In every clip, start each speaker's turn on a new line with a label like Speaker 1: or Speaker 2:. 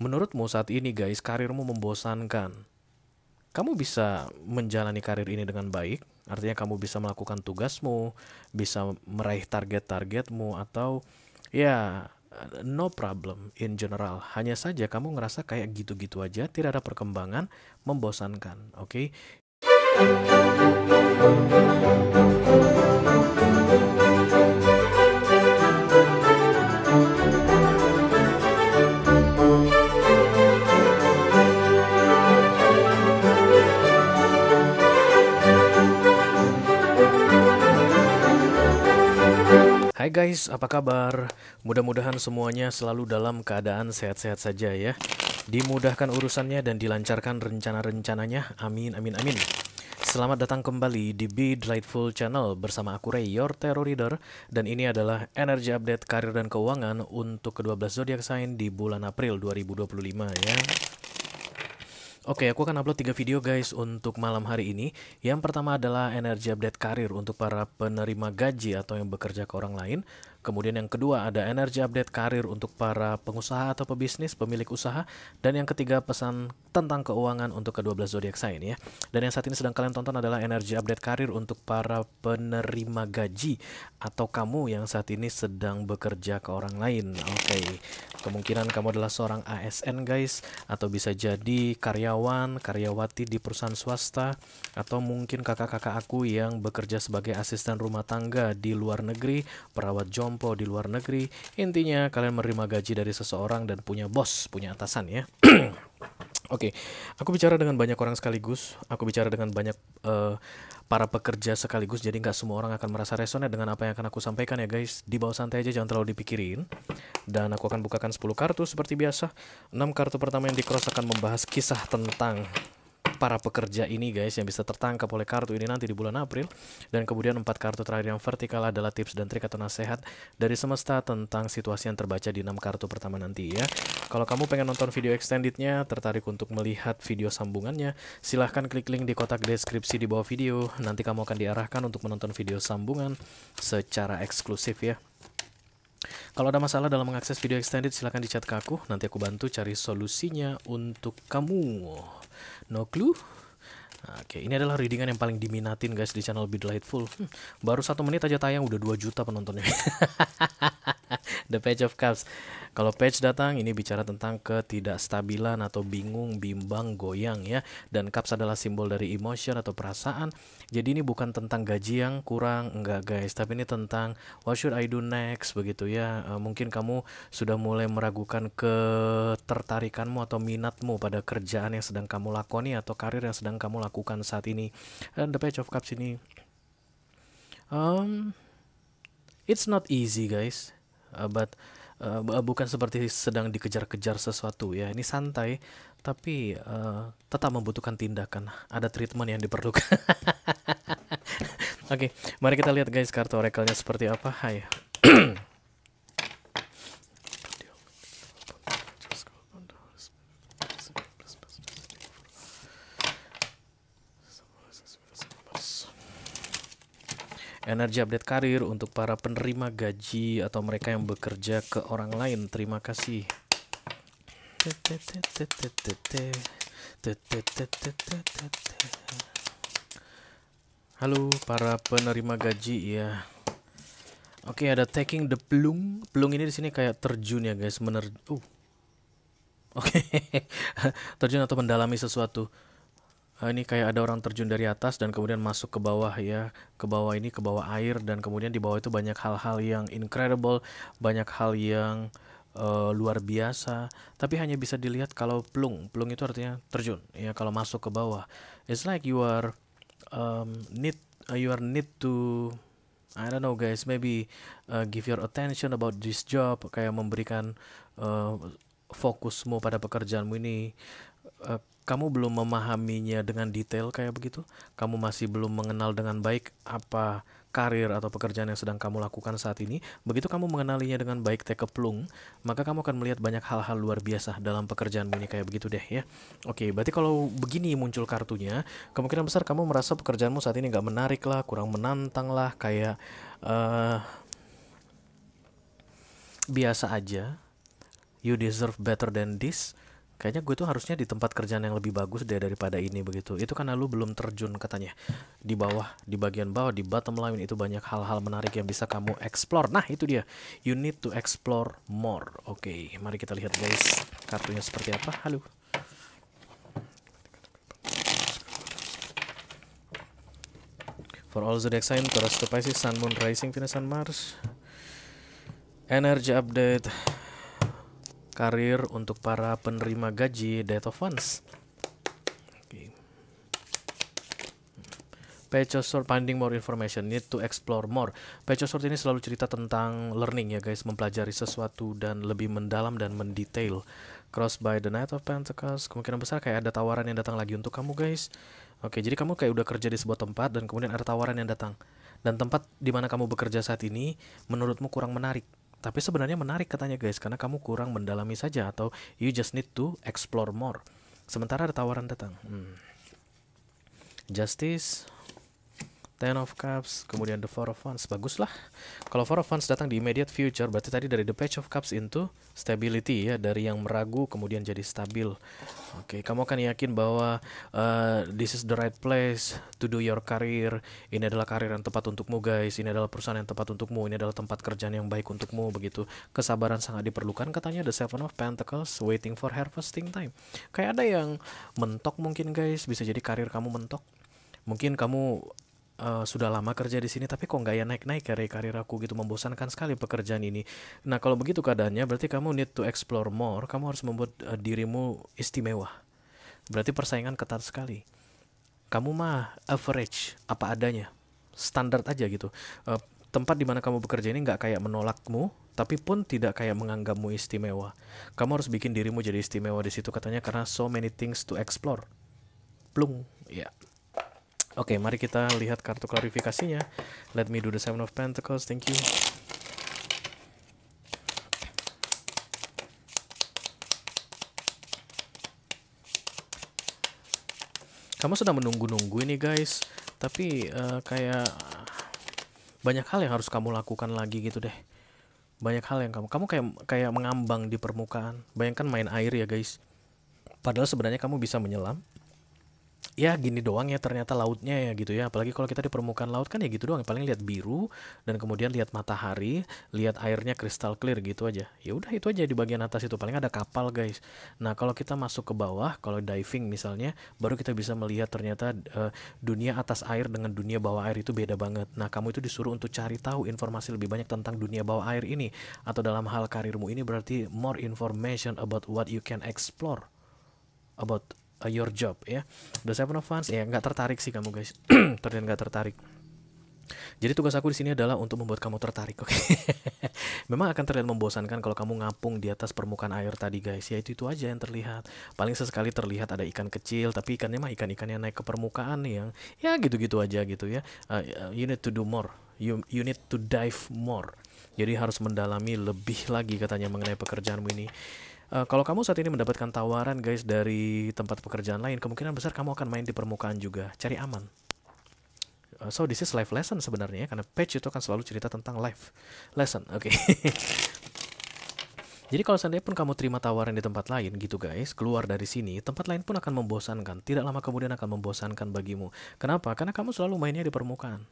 Speaker 1: Menurutmu saat ini guys, karirmu membosankan? Kamu bisa menjalani karir ini dengan baik, artinya kamu bisa melakukan tugasmu, bisa meraih target-targetmu, atau ya no problem in general. Hanya saja kamu ngerasa kayak gitu-gitu aja, tidak ada perkembangan, membosankan. Oke. Hai guys, apa kabar? Mudah-mudahan semuanya selalu dalam keadaan sehat-sehat saja ya. Dimudahkan urusannya dan dilancarkan rencana-rencananya. Amin, amin, amin. Selamat datang kembali di Be Delightful Channel bersama aku Ray, your Tarot Reader. Dan ini adalah energi update karir dan keuangan untuk ke-12 zodiak sign di bulan April 2025 ya. Oke, aku akan upload 3 video guys untuk malam hari ini. Yang pertama adalah energi update karir untuk para penerima gaji atau yang bekerja ke orang lain. Kemudian yang kedua ada energi update karir untuk para pengusaha atau pebisnis, pemilik usaha. Dan yang ketiga pesan tentang keuangan untuk ke-12 zodiak sign ya. Dan yang saat ini sedang kalian tonton adalah energi update karir untuk para penerima gaji atau kamu yang saat ini sedang bekerja ke orang lain. Oke, kemungkinan kamu adalah seorang ASN guys, atau bisa jadi karyawan, karyawati di perusahaan swasta, atau mungkin kakak-kakak aku yang bekerja sebagai asisten rumah tangga di luar negeri, perawat jompo di luar negeri. Intinya kalian menerima gaji dari seseorang dan punya bos, punya atasan ya. Oke, aku bicara dengan banyak orang sekaligus, aku bicara dengan banyak para pekerja sekaligus, jadi nggak semua orang akan merasa resonate dengan apa yang akan aku sampaikan ya guys. Di bawah santai aja, jangan terlalu dipikirin. Dan aku akan bukakan 10 kartu seperti biasa. 6 kartu pertama yang di-cross akan membahas kisah tentang para pekerja ini guys, yang bisa tertangkap oleh kartu ini nanti di bulan April. Dan kemudian 4 kartu terakhir yang vertikal adalah tips dan trik atau nasihat dari semesta tentang situasi yang terbaca di 6 kartu pertama nanti ya. Kalau kamu pengen nonton video extendednya, tertarik untuk melihat video sambungannya, silahkan klik link di kotak deskripsi di bawah video. Nanti kamu akan diarahkan untuk menonton video sambungan secara eksklusif ya. Kalau ada masalah dalam mengakses video extended, silahkan di chat ke aku. Nanti aku bantu cari solusinya untuk kamu. No clue? Oke, ini adalah readingan yang paling diminatin guys di channel Be Delightful. Baru 1 menit aja tayang udah 2 juta penontonnya. The Page of Cups. Kalau page datang, ini bicara tentang ketidakstabilan atau bingung, bimbang, goyang ya. Dan Cups adalah simbol dari emotion atau perasaan. Jadi ini bukan tentang gaji yang kurang, enggak guys. Tapi ini tentang what should I do next begitu ya. Mungkin kamu sudah mulai meragukan ketertarikanmu atau minatmu pada kerjaan yang sedang kamu lakoni atau karir yang sedang kamu lakukan saat ini. Dan The Page of Cups ini, it's not easy guys. But bukan seperti sedang dikejar-kejar sesuatu ya. Ini santai, tapi tetap membutuhkan tindakan. Ada treatment yang diperlukan. Oke, mari kita lihat guys kartu oracle-nya seperti apa. Hai. Energi update karir untuk para penerima gaji atau mereka yang bekerja ke orang lain. Terima kasih. Halo para penerima gaji ya. Oke, ada taking the plung. Plung ini di sini kayak terjun ya guys, Oke. Terjun atau mendalami sesuatu. Ini kayak ada orang terjun dari atas dan kemudian masuk ke bawah ya, ke bawah ini, ke bawah air, dan kemudian di bawah itu banyak hal-hal yang incredible, banyak hal yang luar biasa, tapi hanya bisa dilihat kalau plung itu artinya terjun ya. Kalau masuk ke bawah, it's like you are need to, I don't know guys, maybe give your attention about this job, kayak memberikan fokusmu pada pekerjaanmu ini. Kamu belum memahaminya dengan detail kayak begitu. Kamu masih belum mengenal dengan baik apa karir atau pekerjaan yang sedang kamu lakukan saat ini. Begitu kamu mengenalinya dengan baik tekeplung, maka kamu akan melihat banyak hal-hal luar biasa dalam pekerjaanmu ini kayak begitu deh ya. Oke, berarti kalau begini muncul kartunya, kemungkinan besar kamu merasa pekerjaanmu saat ini nggak menarik lah, kurang menantang lah, kayak biasa aja. You deserve better than this. Kayaknya gue tuh harusnya di tempat kerjaan yang lebih bagus deh daripada ini begitu. Itu karena lu belum terjun katanya. Di bawah, di bagian bawah, di bottom line itu banyak hal-hal menarik yang bisa kamu explore. Nah, itu dia. You need to explore more. Oke, mari kita lihat guys. Kartunya seperti apa? Halo. For all zodiac sign, Taurus to Pisces, Sun, Moon, Rising, Venus, and Mars. Energy update. Karir untuk para penerima gaji, Death of Wands. Okay. Page of Swords, finding more information, need to explore more. Page of Swords ini selalu cerita tentang learning ya guys, mempelajari sesuatu dan lebih mendalam dan mendetail. Cross by the Knight of Pentacles, kemungkinan besar kayak ada tawaran yang datang lagi untuk kamu guys. Oke, jadi kamu kayak udah kerja di sebuah tempat dan kemudian ada tawaran yang datang. Dan tempat di mana kamu bekerja saat ini menurutmu kurang menarik. Tapi sebenarnya menarik katanya guys, karena kamu kurang mendalami saja atau you just need to explore more. Sementara ada tawaran datang. Justice, Ten of Cups, kemudian the Four of Wands. Bagus lah. Kalau Four of Wands datang di immediate future, berarti tadi dari the Page of Cups into stability ya, dari yang meragu kemudian jadi stabil. Oke, kamu akan yakin bahwa this is the right place to do your career. Ini adalah karir yang tepat untukmu guys. Ini adalah perusahaan yang tepat untukmu. Ini adalah tempat kerjaan yang baik untukmu begitu. Kesabaran sangat diperlukan katanya, the Seven of Pentacles, waiting for harvesting time. Kayak ada yang mentok mungkin guys. Bisa jadi karir kamu mentok. Mungkin kamu sudah lama kerja di sini tapi kok nggak ya naik-naik karir aku gitu, membosankan sekali pekerjaan ini. Nah kalau begitu keadaannya berarti kamu need to explore more. Kamu harus membuat dirimu istimewa. Berarti persaingan ketat sekali. Kamu mah average, apa adanya, standar aja gitu. Tempat di mana kamu bekerja ini nggak kayak menolakmu, tapi pun tidak kayak menganggapmu istimewa. Kamu harus bikin dirimu jadi istimewa di situ katanya, karena so many things to explore. Plung, ya. Oke, mari kita lihat kartu klarifikasinya. Let me do the Seven of Pentacles, thank you. Kamu sudah menunggu-nunggu ini guys, tapi kayak banyak hal yang harus kamu lakukan lagi gitu deh. Banyak hal yang kamu kayak mengambang di permukaan. Bayangkan main air ya guys. Padahal sebenarnya kamu bisa menyelam. Ya gini doang ya ternyata lautnya ya gitu ya. Apalagi kalau kita di permukaan laut kan ya gitu doang. Paling lihat biru dan kemudian lihat matahari, lihat airnya kristal clear gitu aja. Ya udah itu aja di bagian atas itu. Paling ada kapal guys. Nah kalau kita masuk ke bawah, kalau diving misalnya, baru kita bisa melihat ternyata dunia atas air dengan dunia bawah air itu beda banget. Nah kamu itu disuruh untuk cari tahu informasi lebih banyak tentang dunia bawah air ini. Atau dalam hal karirmu ini berarti more information about what you can explore about your job ya. The Seven of Wands ya, nggak tertarik sih kamu guys. Terlihat nggak tertarik. Jadi tugas aku di sini adalah untuk membuat kamu tertarik, oke? Memang akan terlihat membosankan kalau kamu ngapung di atas permukaan air tadi guys. Ya itu aja yang terlihat. Paling sesekali terlihat ada ikan kecil, tapi ikannya mah ikan-ikan yang naik ke permukaan yang ya gitu-gitu aja gitu ya. You need to do more. You need to dive more. Jadi harus mendalami lebih lagi katanya mengenai pekerjaanmu ini. Kalau kamu saat ini mendapatkan tawaran guys dari tempat pekerjaan lain, kemungkinan besar kamu akan main di permukaan juga, cari aman. So this is life lesson sebenarnya, karena page itu akan selalu cerita tentang life lesson, oke. Jadi kalau seandainya pun kamu terima tawaran di tempat lain gitu guys, keluar dari sini, tempat lain pun akan membosankan. Tidak lama kemudian akan membosankan bagimu. Kenapa? Karena kamu selalu mainnya di permukaan,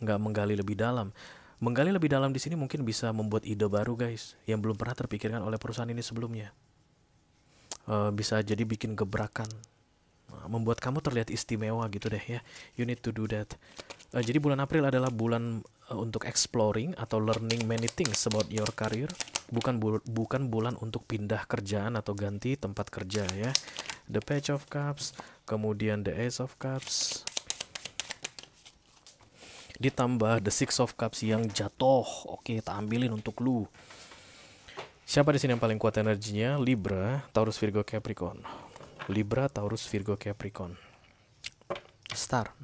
Speaker 1: nggak menggali lebih dalam. Menggali lebih dalam di sini mungkin bisa membuat ide baru guys, yang belum pernah terpikirkan oleh perusahaan ini sebelumnya. Bisa jadi bikin gebrakan, membuat kamu terlihat istimewa gitu deh ya. You need to do that. Jadi bulan April adalah bulan untuk exploring atau learning many things about your career. Bukan bulan untuk pindah kerjaan atau ganti tempat kerja ya. The Page of Cups, kemudian the Ace of Cups, ditambah the Six of Cups yang jatuh. Oke, tak ambilin untuk lu. Siapa di sini yang paling kuat energinya? Libra, Taurus, Virgo, Capricorn. Libra, Taurus, Virgo, Capricorn. Star.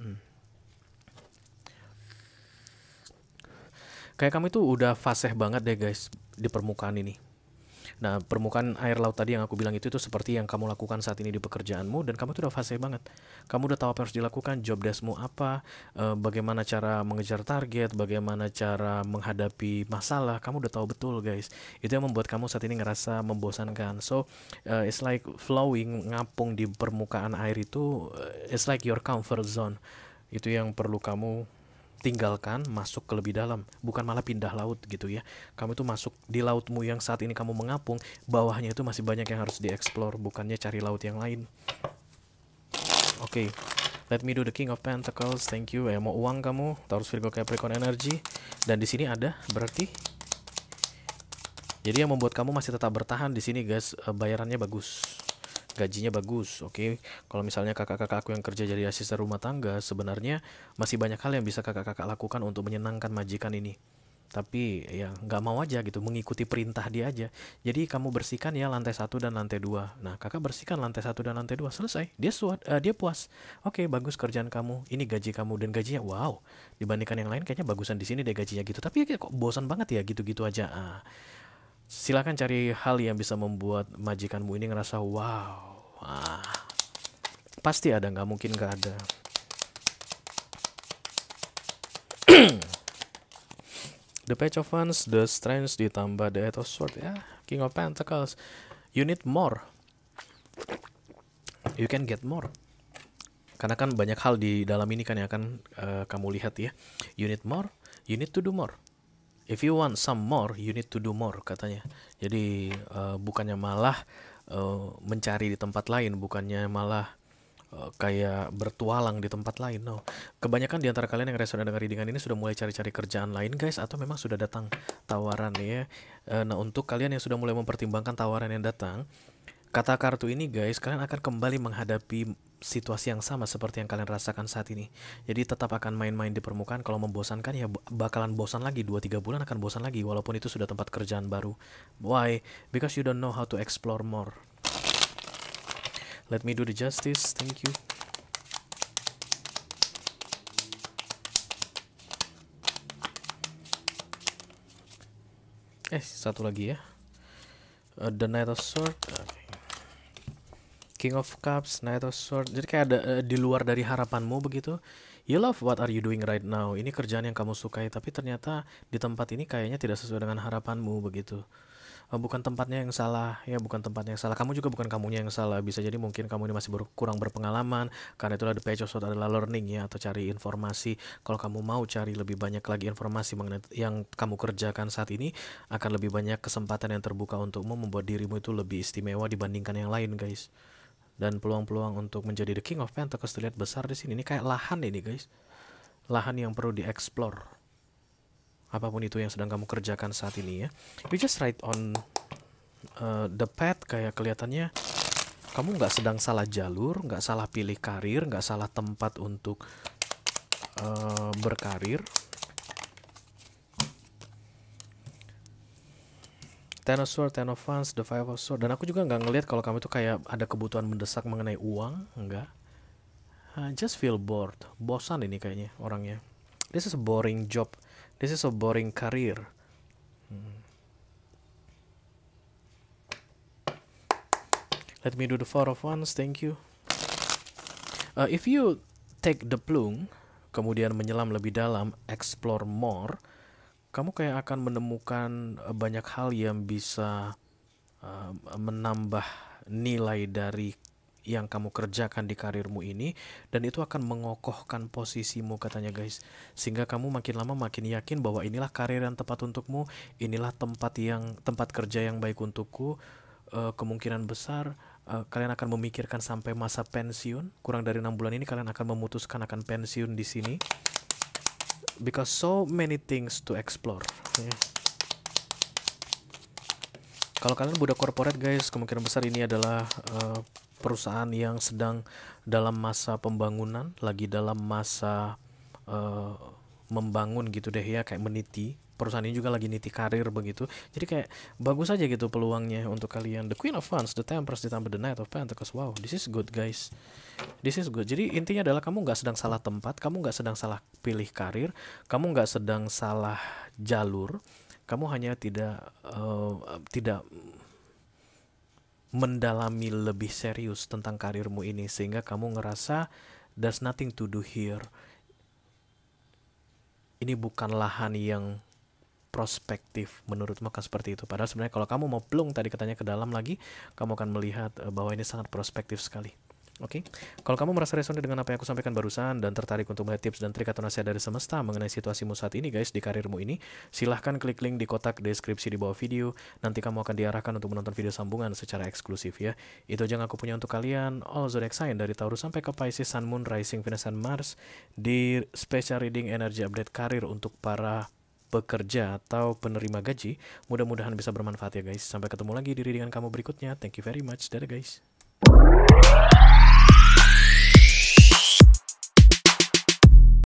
Speaker 1: Kayak kamu itu udah fasih banget deh guys di permukaan ini. Nah, permukaan air laut tadi yang aku bilang itu seperti yang kamu lakukan saat ini di pekerjaanmu, dan kamu tuh udah fase banget. Kamu udah tahu apa yang harus dilakukan, job deskmu apa, bagaimana cara mengejar target, bagaimana cara menghadapi masalah. Kamu udah tahu betul, guys. Itu yang membuat kamu saat ini ngerasa membosankan. So, it's like flowing, ngapung di permukaan air itu, it's like your comfort zone. Itu yang perlu kamu tinggalkan, masuk ke lebih dalam, bukan malah pindah laut gitu ya. Kamu tuh masuk di lautmu yang saat ini kamu mengapung, bawahnya itu masih banyak yang harus dieksplor, bukannya cari laut yang lain. Oke, let me do the King of Pentacles. Thank you. Mau uang kamu, Taurus, Virgo, Capricorn energy. Dan di sini ada berarti. Jadi yang membuat kamu masih tetap bertahan di sini, guys, bayarannya bagus. Gajinya bagus, oke. Kalau misalnya kakak-kakak aku yang kerja jadi asisten rumah tangga, sebenarnya masih banyak hal yang bisa kakak-kakak lakukan untuk menyenangkan majikan ini. Tapi ya nggak mau aja gitu, mengikuti perintah dia aja. Jadi kamu bersihkan ya lantai 1 dan lantai 2. Nah, kakak bersihkan lantai 1 dan lantai 2, selesai. Dia puas. Oke, bagus kerjaan kamu. Ini gaji kamu, dan gajinya wow. Dibandingkan yang lain kayaknya bagusan di sini deh gajinya gitu. Tapi ya kok bosan banget ya gitu-gitu aja. Silakan cari hal yang bisa membuat majikanmu ini ngerasa wow. Pasti ada, nggak mungkin nggak ada. The Page of Wands, the Strength ditambah the Eight of Swords ya, King of Pentacles. You need more. You can get more. Karena kan banyak hal di dalam ini kan yang akan kamu lihat ya. You need more, you need to do more. If you want some more, you need to do more katanya. Jadi bukannya malah mencari di tempat lain, bukannya malah kayak bertualang di tempat lain. No. Kebanyakan di antara kalian yang resonate dengan readingan ini sudah mulai cari-cari kerjaan lain, guys, atau memang sudah datang tawaran ya. Nah, untuk kalian yang sudah mulai mempertimbangkan tawaran yang datang, kata kartu ini, guys, kalian akan kembali menghadapi situasi yang sama seperti yang kalian rasakan saat ini. Jadi tetap akan main-main di permukaan. Kalau membosankan ya bakalan bosan lagi, 2-3 bulan akan bosan lagi, walaupun itu sudah tempat kerjaan baru. Why? Because you don't know how to explore more. Let me do the justice. Thank you. Satu lagi ya. The Knight of Swords. King of Cups, Knight of Swords. Jadi kayak ada di luar dari harapanmu begitu. You love what are you doing right now. Ini kerjaan yang kamu sukai, tapi ternyata di tempat ini kayaknya tidak sesuai dengan harapanmu begitu. Bukan tempatnya yang salah, ya bukan tempatnya yang salah. Kamu juga bukan kamunya yang salah. Bisa jadi mungkin kamu ini masih kurang berpengalaman. Karena itulah the Page of Swords adalah learning ya, atau cari informasi. Kalau kamu mau cari lebih banyak lagi informasi mengenai yang kamu kerjakan saat ini, akan lebih banyak kesempatan yang terbuka untukmu, membuat dirimu itu lebih istimewa dibandingkan yang lain, guys. Dan peluang-peluang untuk menjadi the King of Pentacles terlihat besar di sini. Ini kayak lahan ini, guys. Lahan yang perlu dieksplor. Apapun itu yang sedang kamu kerjakan saat ini ya. You just ride on the path, kayak kelihatannya kamu nggak sedang salah jalur, nggak salah pilih karir, nggak salah tempat untuk berkarir. Ten of Swords, Ten of Wands, the Five of Swords. Dan aku juga nggak ngelihat kalau kamu itu kayak ada kebutuhan mendesak mengenai uang, enggak. Just feel bored, bosan ini kayaknya orangnya. This is a boring job. This is a boring career. Let me do the Four of Wands. Thank you. If you take the plunge, kemudian menyelam lebih dalam, explore more, kamu kayak akan menemukan banyak hal yang bisa menambah nilai dari yang kamu kerjakan di karirmu ini, dan itu akan mengokohkan posisimu katanya, guys, sehingga kamu makin lama makin yakin bahwa inilah karir yang tepat untukmu, inilah tempat kerja yang baik untukku. Kemungkinan besar kalian akan memikirkan sampai masa pensiun. Kurang dari 6 bulan ini kalian akan memutuskan akan pensiun di sini, because so many things to explore. Kalau kalian budak korporat, guys, kemungkinan besar ini adalah perusahaan yang sedang dalam masa pembangunan, lagi dalam masa membangun gitu deh ya, kayak meniti. Perusahaan ini juga lagi niti karir begitu. Jadi kayak bagus aja gitu peluangnya untuk kalian. The Queen of Wands, the Temperance ditambah the Knight of Pentacles. Wow, this is good, guys. This is good. Jadi intinya adalah kamu nggak sedang salah tempat, kamu nggak sedang salah pilih karir, kamu nggak sedang salah jalur. Kamu hanya tidak mendalami lebih serius tentang karirmu ini sehingga kamu ngerasa there's nothing to do here. Ini bukan lahan yang prospektif, menurutmu akan seperti itu. Padahal sebenarnya kalau kamu mau plung tadi katanya ke dalam lagi, kamu akan melihat bahwa ini sangat prospektif sekali. Oke, kalau kamu merasa resonate dengan apa yang aku sampaikan barusan dan tertarik untuk melihat tips dan trik atau nasihat dari semesta mengenai situasimu saat ini guys, di karirmu ini, silahkan klik link di kotak deskripsi di bawah video. Nanti kamu akan diarahkan untuk menonton video sambungan secara eksklusif ya. Itu aja yang aku punya untuk kalian. All zodiac sign dari Taurus sampai ke Pisces, Sun, Moon, Rising, Venus, dan Mars di special reading energy update karir untuk para pekerja atau penerima gaji. Mudah-mudahan bisa bermanfaat ya guys. Sampai ketemu lagi di readingan kamu berikutnya. Thank you very much. Dadah guys.